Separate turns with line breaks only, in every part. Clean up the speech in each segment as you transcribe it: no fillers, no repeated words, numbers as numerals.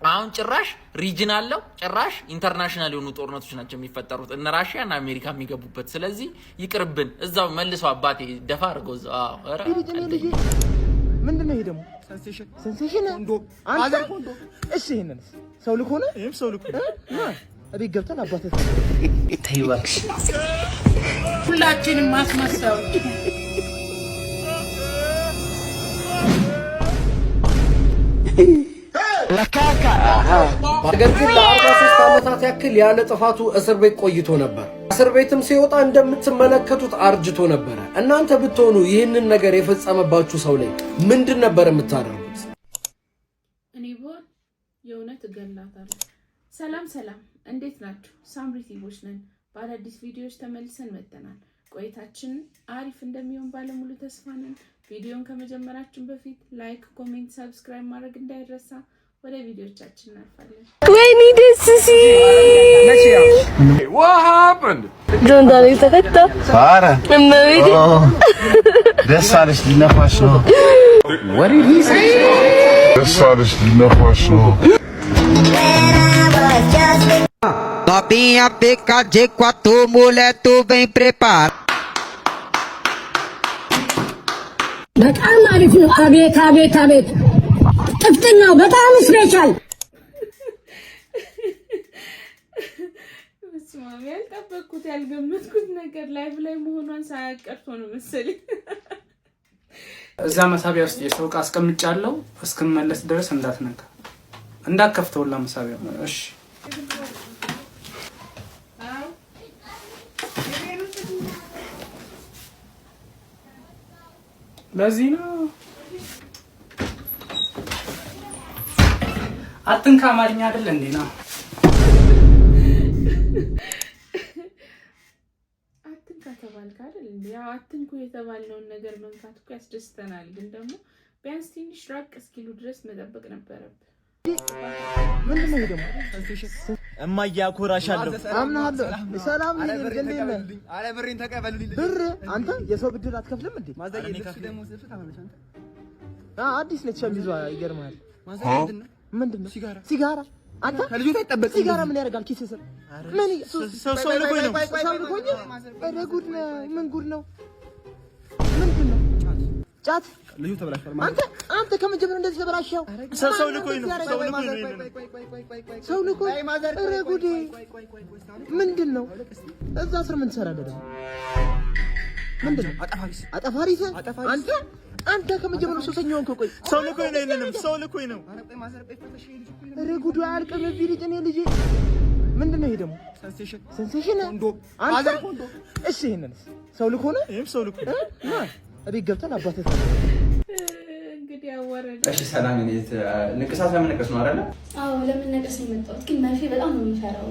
አሁን ጭራሽ ሪጂናል ነው ጭራሽ ኢንተርናሽናል የሆኑ ጦርነቶች ናቸው የሚፈጠሩት እነ ራሺያ እና አሜሪካ የሚገቡበት ስለዚህ ይቅርብን እዛው መልሰው አባቴ ደፋ አድርገው እዛው አረ
ምንድነው ይሄ ደግሞ ሴንሴሽን አንተ እሺ ይሄንን ሰው ልኮ ነው ይሄም ሰው ልኮ አቤት ገብተን አባቴ
ተይዋክሽ ሁላችንም ማስመሰው
ለካካ ነገር ግን ለ43 ዓመታት ያክል ያለ ጥፋቱ እስር ቤት ቆይቶ ነበር። እስር ቤትም ሲወጣ እንደምትመለከቱት አርጅቶ ነበር። እናንተ ብትሆኑ ይህንን ነገር የፈጸመባችሁ ሰው ላይ ምንድን ነበር የምታደርጉት?
እኔ ቦል የእውነት እገላታለሁ። ሰላም እንዴት ናችሁ? ሳምሪ ቲቪዎች ነን። በአዳዲስ ቪዲዮዎች ተመልሰን መጥተናል። ቆይታችን አሪፍ እንደሚሆን ባለሙሉ ተስፋ ነን። ቪዲዮን ከመጀመራችን በፊት ላይክ፣ ኮሜንት፣ ሰብስክራይብ ማድረግ እንዳይረሳ። ወደ ቪዲዮቻችን እናልፋለን።
ወይኔ ደስ ሲል
What happened?
ጆንዳሪ ተፈታ
Para.
እመቤቴ
ደስ አለሽ ሊነፋሽ ነው።
What did he say?
ደስ አለሽ ሊነፋሽ ነው።
Novinha fica de quatro, mulher tu vem preparar.
በጣም አሪፍ ነው። አቤት ጥፍጥናው በጣም ስፔሻል።
በስማም ያልጠበቅኩት ያልገመትኩት ነገር ላይቭ ላይ መሆኗን ሳያቀርቶ ነው መሰለኝ።
እዛ መሳቢያ ውስጥ የሰው ዕቃ አስቀምጫለሁ። እስክመለስ ድረስ እንዳትነካ እንዳከፍተውላ መሳቢያ። እሺ ለዚህ ነው አትንካ አማርኛ አይደል እንዴ ነው
አትንካ ተባልክ አይደል እንዴ? ያው አትንኩ የተባልነውን ነገር መንካት እኮ ያስደስተናል፣ ግን ደግሞ ቢያንስ ትንሽ ራቅ እስኪሉ ድረስ መጠበቅ ነበረብን።
ምንድነው ይሄ ደግሞ እማዬ አኮራሻለሁ አምናለሁ ሰላም ነኝ እንዴ ነህ አረ ብሬን ተቀበሉልኝ ብር አንተ የሰው ብድር አትከፍልም እንዴ ማዘይ ልብስ ደግሞ ልብስ ታመለሽ አንተ አዲስ ነች ሸሚዟ ይገርማል ማዘይ ምንድነው ሲጋራ አንተ ከልጅቷ ይጠበቅ ሲጋራ ምን ያደርጋል ኪስ ስር ምን ሰው ልኮኝ ነው ሰው ልኮኝ ኧረ ጉድ ነው ምን ጉድ ነው ምንድነው ጫት ልዩ ተበላሽቷል ማለት አንተ ከመጀመሪያው እንደዚህ ተበላሽው ሰው ልኮኝ ነው ሰው ልኮኝ ኧረ ጉዴ ምንድነው እዛ ስር ምን ትሰራለህ ደግሞ ምንድነው አጠፋሪስ አንተ ከመጀመሪያው ሶስተኛው እንኳን ቆይ ሰው ልኮኝ ነው ይነንም ሰው ልኮኝ ነው ኧረ ጉዱ አልቀም ቢልጭ እኔ ልጅ ምንድነው ይሄ ደግሞ ሴንሴሽን አንተ እሺ ይሄንን ሰው ልኮ ነው ይሄም ሰው ልኮ አቤት ገብተን አባቴ
እንግዲህ አወረደ።
እሺ ሰላም እንዴት ንቅሳት ለምን ነው አይደል?
አዎ ለምን ነቀስ ነው የመጣሁት? ግን መርፌ በጣም ነው የሚፈራው።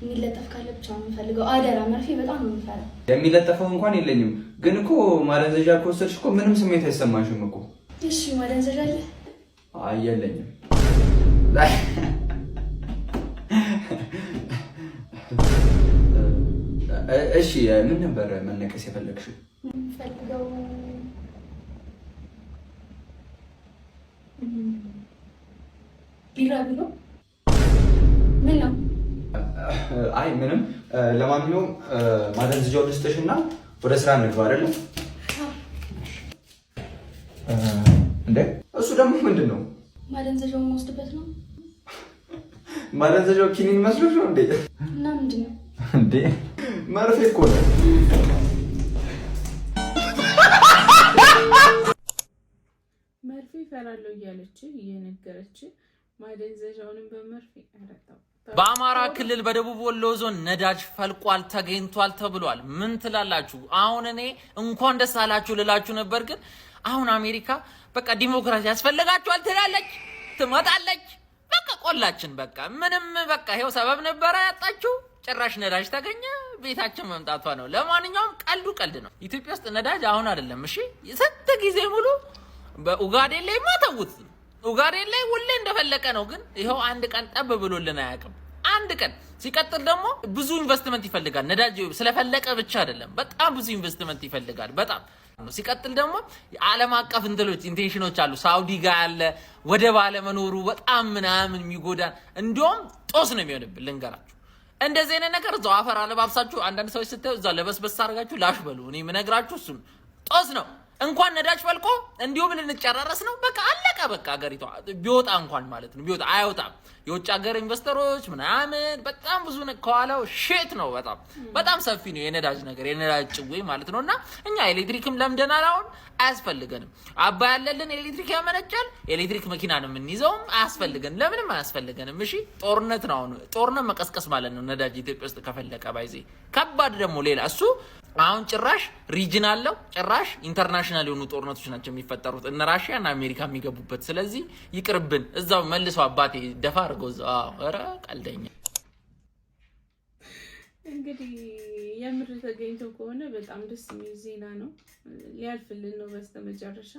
የሚለጠፍ ካለ ብቻ ነው የምፈልገው። አደራ መርፌ በጣም ነው የሚፈራው።
የሚለጠፈው እንኳን የለኝም፣ ግን እኮ ማደንዘዣ ከወሰድሽ እኮ ምንም ስሜት አይሰማሽም እኮ።
እሺ ማደንዘዣ አለ?
አይ የለኝም። እሺ ምን ነበር መነቀስ የፈለግሽው?
ፈልገው ቢራቢሮ ምን ነው?
አይ ምንም። ለማንኛውም ማደንዘዣውን ልስጥሽና ወደ ስራ እንግባ አይደል? እንዴ እሱ ደግሞ ምንድን ነው?
ማደንዘዣውን ወስድበት ነው።
ማደንዘዣው ኪኒን መስሎሽ ነው እንዴ?
እና ምንድን ነው
እንዴ? መርፌ እኮ ነው።
መርፌ ይፈራለሁ እያለች እየነገረች ማደንዘዣውንም በመርፌ አረጣው።
በአማራ ክልል በደቡብ ወሎ ዞን ነዳጅ ፈልቋል ተገኝቷል ተብሏል። ምን ትላላችሁ? አሁን እኔ እንኳን ደስ አላችሁ ልላችሁ ነበር፣ ግን አሁን አሜሪካ በቃ ዲሞክራሲ ያስፈልጋችኋል ትላለች፣ ትመጣለች። በቃ ቆላችን በቃ ምንም በቃ ይሄው ሰበብ ነበር ያጣችሁ። ጭራሽ ነዳጅ ተገኘ፣ ቤታችን መምጣቷ ነው። ለማንኛውም ቀልዱ ቀልድ ነው። ኢትዮጵያ ውስጥ ነዳጅ አሁን አይደለም እሺ፣ ስንት ጊዜ ሙሉ በኡጋዴን ላይ ማተውት ኡጋዴን ላይ ሁሌ እንደፈለቀ ነው። ግን ይሄው አንድ ቀን ጠብ ብሎልን አያውቅም። አንድ ቀን ሲቀጥል ደግሞ ብዙ ኢንቨስትመንት ይፈልጋል። ነዳጅ ስለፈለቀ ብቻ አይደለም፣ በጣም ብዙ ኢንቨስትመንት ይፈልጋል። በጣም ሲቀጥል ደግሞ ዓለም አቀፍ እንትሎች ኢንቴንሽኖች አሉ። ሳውዲ ጋር ያለ ወደብ አለመኖሩ በጣም ምናምን የሚጎዳን እንዲያውም ጦስ ነው የሚሆንብን። ልንገራችሁ እንደዚህ አይነት ነገር እዛው አፈር አለባብሳችሁ አንዳንድ ሰዎች ስታዩ እዛው ለበስበስ አድርጋችሁ ላሽ በሉ። እኔ የምነግራችሁ እሱን ጦስ ነው። እንኳን ነዳጅ ፈልቆ እንዲሁ ብል እንጨራረስ ነው። በቃ አለቀ። በቃ ሀገሪቷ ቢወጣ እንኳን ማለት ነው ቢወጣ አይወጣም። የውጭ ሀገር ኢንቨስተሮች ምናምን በጣም ብዙ ከኋላው ሼት ነው። በጣም ሰፊ ነው የነዳጅ ነገር የነዳጅ ጭዌ ማለት ነውና እኛ ኤሌክትሪክም ለምደናል። አሁን አያስፈልገንም። አባይ ያለልን ኤሌክትሪክ ያመነጫል። ኤሌክትሪክ መኪና ነው የምንይዘውም አያስፈልገንም። ለምንም አያስፈልገንም። እሺ ጦርነት ነው አሁን ጦርነት መቀስቀስ ማለት ነው ነዳጅ ኢትዮጵያ ውስጥ ከፈለቀ ባይዜ ከባድ ደግሞ ሌላ እሱ አሁን ጭራሽ ሪጅናል ነው ጭራሽ ኢንተርናሽናል የሆኑ ጦርነቶች ናቸው የሚፈጠሩት እነ ራሽያ እና አሜሪካ የሚገቡበት። ስለዚህ ይቅርብን። እዛው መልሶ አባቴ ደፋ አድርገው እዛው ኧረ ቀልደኛ።
እንግዲህ የምር ተገኝቶ ከሆነ በጣም ደስ የሚል ዜና ነው። ሊያልፍልን ነው በስተመጨረሻ።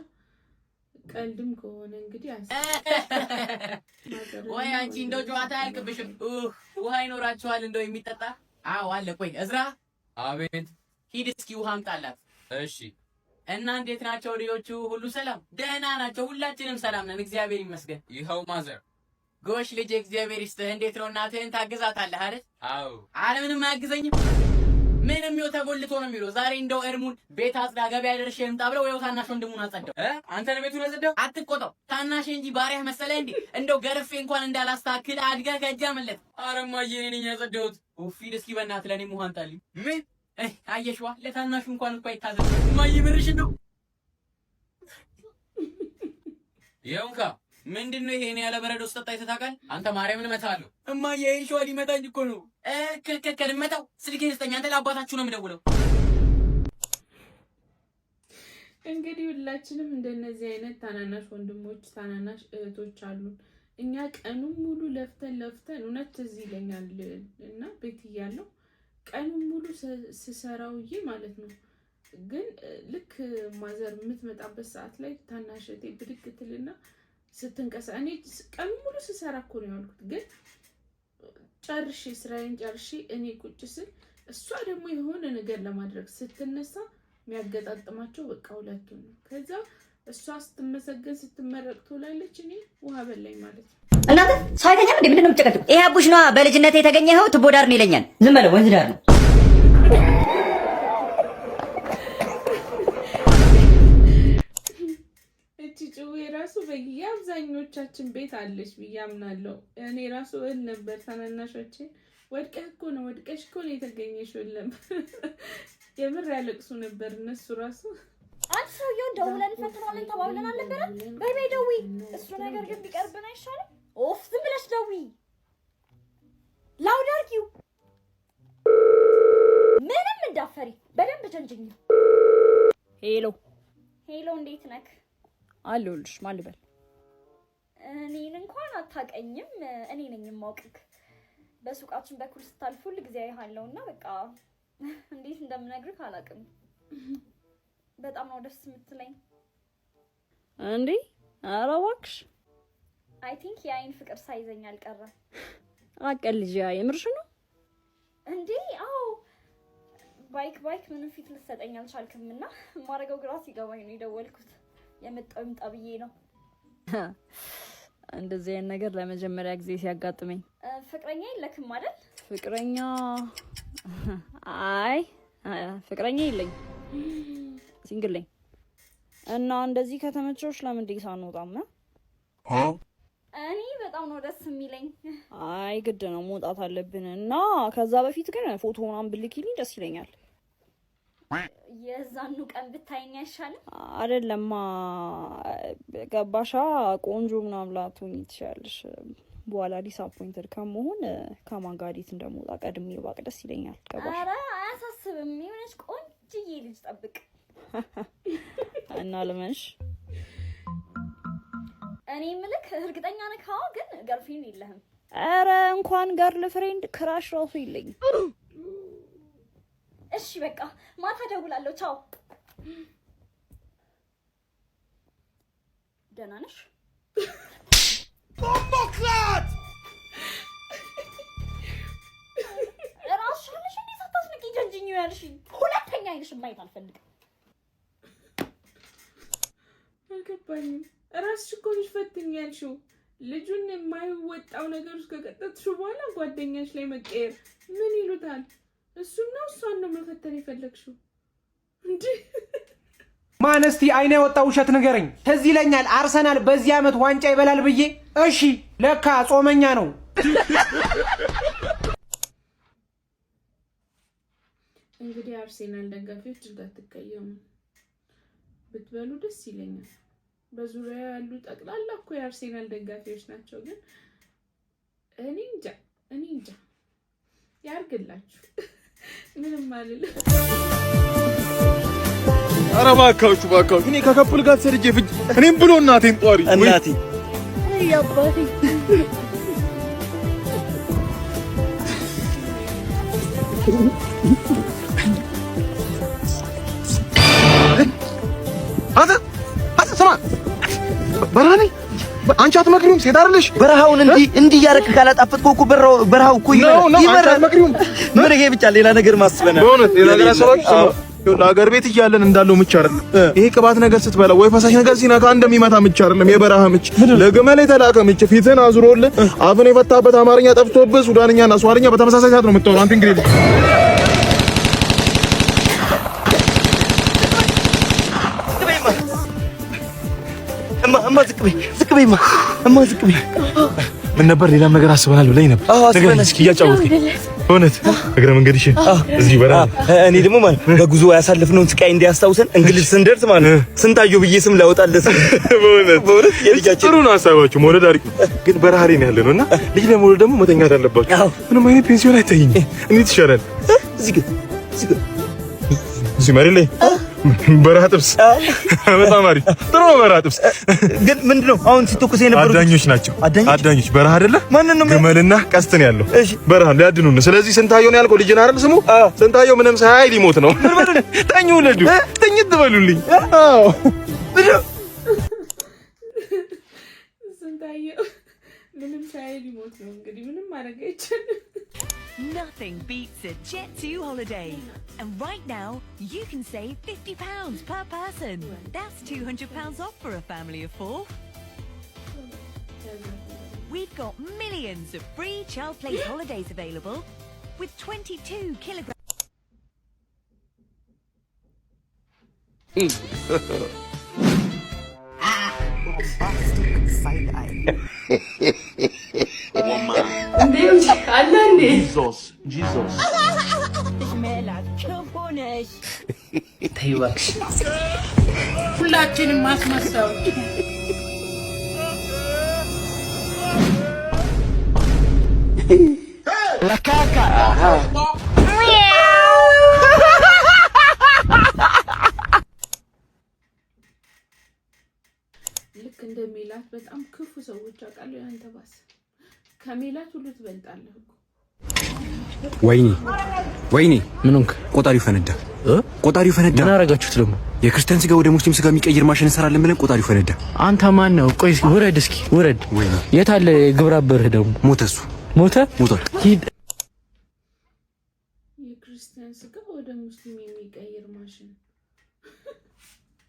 ቀልድም ከሆነ እንግዲህ
ወይ አንቺ እንደው ጨዋታ አያልቅብሽም። ውሃ ይኖራችኋል እንደው የሚጠጣ? አዎ አለ። ቆይ እዝራ። አቤት። ሂድ እስኪ ውሃ አምጣላት። እሺ። እና እንዴት ናቸው ልጆቹ? ሁሉ ሰላም? ደህና ናቸው። ሁላችንም ሰላም ነን፣ እግዚአብሔር ይመስገን። ይኸው ማዘር። ጎሽ ልጄ እግዚአብሔር ይስጥህ። እንዴት ነው እናትህን ታግዛታለህ አይደል? አዎ። አረ ምንም አያግዘኝም። ምንም ይኸው ተጎልቶ ነው የሚለው። ዛሬ እንደው እርሙን ቤት አጽዳ ገበያ ደርሼ ልምጣ ብለው ይኸው ታናሽ ወንድሙን አጸዳው። አንተ ነው ቤቱን አጸዳው? አትቆጣው። ታናሽ እንጂ ባሪያህ መሰለህ እንዴ? እንደው ገርፌ እንኳን እንዳላስተካክል አድገህ ከእጃ መለጥ። አረ እማዬ እኔ ነኝ ያጸዳሁት። ሂድ እስኪ በእናትህ ለእኔም ውሃ አምጣልኝ። ምን አየሽዋ? ለታናሹ እንኳን እኮ አይታዘዝ። እማዬ ብርሽን ነው ይኸውንካ። ምንድነው ይሄ? እኔ ያለ በረዶ ስጠጣ አይተታውቃል? አንተ ማርያምን እመታለሁ። እማዬ ይሸዋ ሊመታኝ እኮ ነው። ከልመታው ስልኬን ስጠኝ። አንተ ለአባታችሁ ነው የምደውለው።
እንግዲህ ሁላችንም እንደነዚህ አይነት ታናናሽ ወንድሞች ታናናሽ እህቶች አሉን። እኛ ቀኑን ሙሉ ለፍተን እውነት ትዝ ይለኛል እና ቤት እያለሁ ቀኑን ሙሉ ስሰራውዬ ማለት ነው። ግን ልክ ማዘር የምትመጣበት ሰዓት ላይ ታናሽ እህቴ ብድግ ትልና ስትንቀሳ እኔ ቀኑን ሙሉ ስሰራ እኮ ነው ያልኩት። ግን ጨርሼ ስራዬን ጨርሼ እኔ ቁጭ ስል እሷ ደግሞ የሆነ ነገር ለማድረግ ስትነሳ የሚያገጣጥማቸው በቃ ሁለቱን ነው። ከዛ እሷ ስትመሰገን ስትመረቅ ትውላለች፣ እኔ ውሃ በላኝ ማለት ነው።
እናንተ ሰው አይተኛም እንዴ? ምንድነው የምትጨቀጭቁ? ይሄ አቡሽ ነዋ በልጅነት የተገኘኸው ትቦ ዳር ነው ይለኛል። ዝም በለው ወንዝ ዳር ነው።
እቺ ጭዌ ራሱ በየአብዛኞቻችን ቤት አለች ብዬ አምናለሁ። እኔ ራሱ እል ነበር ታናናሾቼ ወድቀሽ እኮ ነው የተገኘሽው እል ነበር። የምር ያለቅሱ ነበር እነሱ ራሱ።
አንተ ሰውዬው ደውለን ፈትናለን ተባብለን አልነበረ? በይ ደዊ። እሱ ነገር ግን ቢቀርብን አይሻልም? ኦፍ ዝም ብለሽ ደዊ። ላውድ አድርጊው። ምንም እንዳፈሪ በደንብ ጀንጅኝ።
ሄሎ
እንዴት ነክ?
አለሁልሽ። ማን ልበል?
እኔን እንኳን አታውቀኝም። እኔ ነኝ የማውቅክ። በሱቃችን በኩል ስታልፍ ሁል ጊዜ አይሃለሁና በቃ እንዴት እንደምነግርህ አላውቅም። በጣም ነው ደስ የምትለኝ።
እንዴ? ኧረ እባክሽ።
አይ ቲንክ የአይን ፍቅር ሳይዘኝ አልቀረም።
አቀልጂ። የምርሽ ነው
እንዴ? አዎ። ባይክ ምንም ፊት ልትሰጠኝ አልቻልክምና ማረገው ግራ ሲገባኝ ነው የደወልኩት። የመጣው ይምጣ ብዬ ነው።
እንደዚህ አይነት ነገር ለመጀመሪያ ጊዜ ሲያጋጥመኝ።
ፍቅረኛ የለክም አይደል?
ፍቅረኛ? አይ ፍቅረኛ የለኝ፣ ሲንግል ነኝ። እና እንደዚህ ከተመቸሽ ለምን ዲሳ አንወጣም?
እኔ በጣም ነው ደስ የሚለኝ።
አይ ግድ ነው መውጣት አለብን። እና ከዛ በፊት ግን ፎቶ ምናምን ብልኪልኝ ደስ ይለኛል።
የዛኑ ቀን ብታይኝ አይሻልም?
አይደለማ ገባሻ? ቆንጆ ምናምን ላትሆኚ ትችያለሽ። በኋላ ዲስአፖይንትድ ከመሆን ከማን ጋር ዴት እንደምወጣ ቀድሜ ባቅ ደስ ይለኛል። ገባሽ?
ኧረ አያሳስብም። የሆነች ቆንጅዬ ልጅ ጠብቅ
እና ልመንሽ።
እኔ ምልክ እርግጠኛ ነህ? አዎ። ግን ገርልፍሬንድ የለህም?
ኧረ እንኳን ገርል ፍሬንድ ክራሽ ራሱ የለኝም።
እሺ በቃ ማታ ደውላለሁ። ቻው። ደህና ነሽ? ቦምቦክላት ራስሽ አለሽ እንዴ? ሳታስንቂ ጀንጅኝ ያልሽኝ። ሁለተኛ አይንሽን ማየት አልፈልግም።
አልገባኝም። ራስሽ እኮ ነሽ ፈትኝ ያልሽው። ልጁን የማይወጣው ነገር ውስጥ ከቀጠትሽው በኋላ ጓደኛሽ ላይ መቀየር ምን ይሉታል? እሱም ነው እሷን ነው መፈተን የፈለግሽው እንዴ?
ማን እስቲ አይኔ የወጣ ውሸት ንገረኝ። ትዝ ይለኛል አርሰናል በዚህ ዓመት ዋንጫ ይበላል ብዬ። እሺ ለካ ጾመኛ ነው።
እንግዲህ አርሴናል ደጋፊዎች እንዳትቀየሙ፣ ብትበሉ ደስ ይለኛል። በዙሪያ ያሉ ጠቅላላ እኮ የአርሴናል ደጋፊዎች ናቸው። ግን እኔ እንጃ ያርግላችሁ። ምንም አልልም።
ኧረ እባካችሁ እኔ ከከፍል ጋር ሰርጄ ፍጅ እኔም ብሎ እናቴን ጧሪ
እናቴ
ያባቴ
አንተ ስማ በራኔ አንቺ አትመክሪውም? ሴት አይደለሽ?
በረሃውን እንዲህ ያረክ ካላጣፈጥኩ እኮ በረሃው እኮ ይመራል። ምን ይሄ ብቻ ሌላ ነገር ማስበና
በእውነት ሌላ ነገር አሰባችሁ? ለሀገር ቤት እያለን እንዳለው ምች አይደለም ይሄ። ቅባት ነገር ስትበላ ወይ ፈሳሽ ነገር ሲነካ እንደሚመታ ምች አይደለም። የበረሃ ምች፣ ለግመል የተላከ ምች። ፊትን አዙሮልህ አፍን የፈታበት አማርኛ ጠፍቶብህ ሱዳንኛና ሷልኛ በተመሳሳይ ሰዓት ነው የምታወራው አንተ። እንግዲህ
እማ ዝቅ በይ
ምን ነበር ሌላም ነገር አስበናል ብለኝ ነበር። ነገር እስኪ እያጫወትከኝ እውነት እግረ መንገድሽ እዚህ በራ
እኔ ደግሞ ማለት በጉዞ ያሳለፍነውን ስቃይ እንዲያስታውሰን እንግሊዝ ስንደርስ ማለት ስንታየው ብዬ ስም ላወጣለት። በእውነት የልጃችን
ጥሩ ነው ሀሳባችሁ። መውለድ አሪፍ ነው፣ ግን በረሃ ላይ ነው ያለነው እና ልጅ ለመውለድ ደግሞ መተኛት አለባችሁ። ምንም አይነት ፔንሲዮን አይታይኝም። እንዴት ይሻላል? እዚህ መሬት ላይ በረሃ ጥብስ በጣም አሪፍ ጥሩ ነው። በረሃ ጥብስ
ግን ምንድነው አሁን ሲተኩስ የነበሩት
አዳኞች ናቸው። አዳኞች በረሃ አይደለ?
ማንን ነው?
ግመልና ቀስት ነው ያለው በረሃ ሊያድኑን። ስለዚህ ስንታየው ነው ያልከው ልጅ አይደል ስሙ? ስንታየው ምንም ሳያይ ሊሞት ነው። ተኙ ወለዱ ተኝት በሉልኝ። አዎ
ስንታየው ምንም ሳያይ ሊሞት ነው። እንግዲህ ምንም ማድረግ አይቻልም።
Nothing beats a Jet2 holiday. And right now, you can save £50 per person. That's £200 off for a family of 4. We've got millions of free child place holidays available with 22 kilograms.
Bombastic side eye.
Jesus.
ሁላችንም ማስመሰው
ለካካ
ልክ እንደሚላት በጣም ክፉ ሰዎች አውቃለሁ። ያንተ ባስ ከሜላት ሁሉ ትበልጣለህ እኮ።
ወይኔ ምን ሆንክ? ቆጣሪው ፈነዳ። ምን አረጋችሁት ደግሞ? የክርስቲያን ስጋ ወደ ሙስሊም ስጋ የሚቀይር ማሽን እንሰራለን ብለን ቆጣሪው ፈነዳ።
አንተ ማን ነው? ቆይ ውረድ እስኪ ውረድ። የት አለ ግብረ አበርህ ደግሞ?
ሞተ። እሱ
ሞቷል። ሂድ።
የክርስቲያን ስጋ ወደ ሙስሊም የሚቀይር ማሽን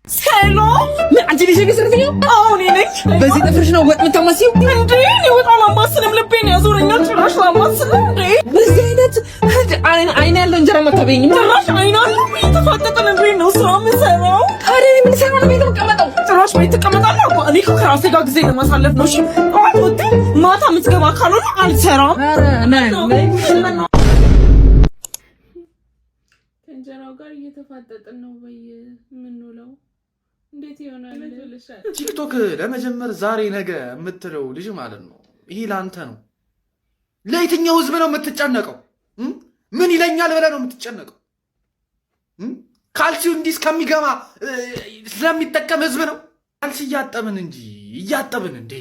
ሰላም አንቺ ልጅ ገሰርተኛ አሁን ነኝ። በዚህ ጥፍርሽ ነው ወጥ የምታማሲው እንዴ? ነው ወጥ አላማስልም። ልቤን ያዞረኛል። ጭራሽ አላማስልም እንዴ? በዚህ አይነት አይን ያለው እንጀራ መታበኝ። ጭራሽ አይን አለ የተፋጠጠ እንዴ ነው ስራ የምሰራው። ታዲያ ምን ሰራ ነው ቤት ተቀመጠው? ጭራሽ ቤት ተቀመጣለሁ። እኔ ከራሴ ጋር ጊዜ ለማሳለፍ ነው። እሺ ወጥ ማታ የምትገባ ካልሆነ አልሰራም። ኧረ ነይ
ከእንጀራው ጋር እየተፋጠጥን ነው ወይ የምንውለው? እንዴት ይሆናል?
ቲክቶክ ለመጀመር ዛሬ ነገ የምትለው ልጅ ማለት ነው። ይሄ ላንተ ነው። ለየትኛው ህዝብ ነው የምትጨነቀው? ምን ይለኛል ብለህ ነው የምትጨነቀው? ካልሲው እንዲህ እስከሚገባ ስለሚጠቀም ህዝብ ነው። ካልሲ እያጠብን እንዴ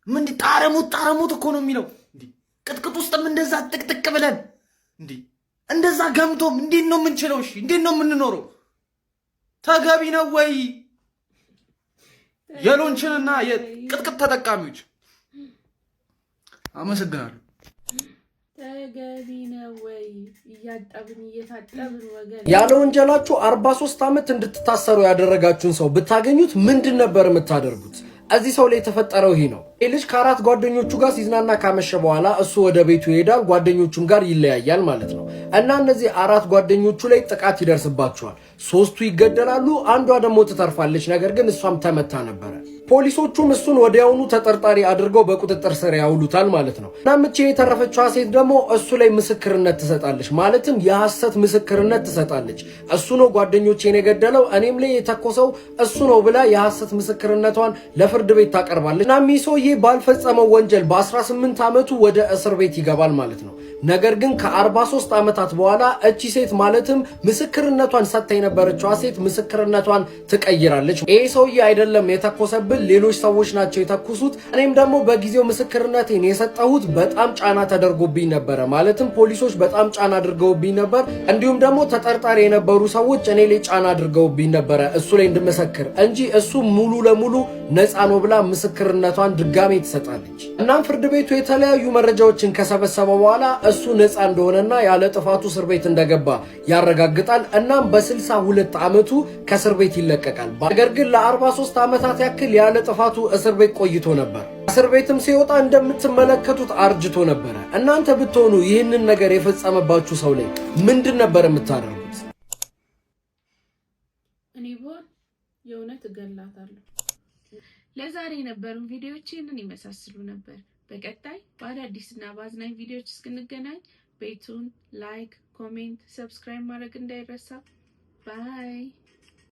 ምን ጣረሙት እኮ ነው የሚለው። እንዴ ቅጥቅጥ ውስጥም እንደዛ ጥቅጥቅ ብለን እንዴ እንደዛ ገምቶም እንዴት ነው የምንችለው? እሺ እንዴት ነው የምንኖረው? ተገቢ ነው ወይ? የሎንችንና የቅጥቅጥ ተጠቃሚዎች አመሰግናለሁ።
ተገቢ ነው ወይ? እያጠብን እየታጠብን ወገን
ያለ ወንጀላችሁ 43 ዓመት እንድትታሰሩ ያደረጋችሁን ሰው ብታገኙት ምንድን ነበር የምታደርጉት? እዚህ ሰው ላይ የተፈጠረው ይሄ ነው። ይህ ልጅ ከአራት ጓደኞቹ ጋር ሲዝናና ካመሸ በኋላ እሱ ወደ ቤቱ ይሄዳል፣ ጓደኞቹም ጋር ይለያያል ማለት ነው። እና እነዚህ አራት ጓደኞቹ ላይ ጥቃት ይደርስባቸዋል። ሶስቱ ይገደላሉ፣ አንዷ ደግሞ ትተርፋለች። ነገር ግን እሷም ተመታ ነበረ። ፖሊሶቹም እሱን ወዲያውኑ ተጠርጣሪ አድርገው በቁጥጥር ስር ያውሉታል ማለት ነው። እና ምቼ የተረፈችዋ ሴት ደግሞ እሱ ላይ ምስክርነት ትሰጣለች፣ ማለትም የሐሰት ምስክርነት ትሰጣለች። እሱ ነው ጓደኞቼን የገደለው፣ እኔም ላይ የተኮሰው እሱ ነው ብላ የሐሰት ምስክርነቷን ለፍርድ ቤት ታቀርባለች። እና ሚሶዬ ባልፈጸመው ወንጀል በ18 ዓመቱ ወደ እስር ቤት ይገባል ማለት ነው። ነገር ግን ከ43 ዓመታት በኋላ እቺ ሴት ማለትም ምስክርነቷን ሰጥታ የነበረችዋ ሴት ምስክርነቷን ትቀይራለች። ይሄ ሰውዬ አይደለም የተኮሰብን ሌሎች ሰዎች ናቸው የተኩሱት፣ እኔም ደግሞ በጊዜው ምስክርነቴን የሰጠሁት በጣም ጫና ተደርጎብኝ ነበረ። ማለትም ፖሊሶች በጣም ጫና አድርገውብኝ ነበር፣ እንዲሁም ደግሞ ተጠርጣሪ የነበሩ ሰዎች እኔ ላይ ጫና አድርገውብኝ ነበረ እሱ ላይ እንድመሰክር እንጂ እሱ ሙሉ ለሙሉ ነፃ ነው ብላ ምስክርነቷን ድጋሜ ትሰጣለች። እናም ፍርድ ቤቱ የተለያዩ መረጃዎችን ከሰበሰበ በኋላ እሱ ነፃ እንደሆነና ያለ ጥፋቱ እስር ቤት እንደገባ ያረጋግጣል። እናም በ62 ዓመቱ ከእስር ቤት ይለቀቃል። ነገር ግን ለ43 ዓመታት ያክል ያለ ጥፋቱ እስር ቤት ቆይቶ ነበር። እስር ቤትም ሲወጣ እንደምትመለከቱት አርጅቶ ነበረ። እናንተ ብትሆኑ ይህንን ነገር የፈጸመባችሁ ሰው ላይ ምንድን ነበር የምታደርጉት?
እኔ ብሆን የእውነት እገላታለሁ። ለዛሬ የነበሩን ቪዲዮዎች ይህንን ይመሳስሉ ነበር። በቀጣይ በአዳዲስና በአዝናኝ ቪዲዮዎች እስክንገናኝ ቤቱን ላይክ፣ ኮሜንት፣ ሰብስክራይብ ማድረግ እንዳይረሳ። ባይ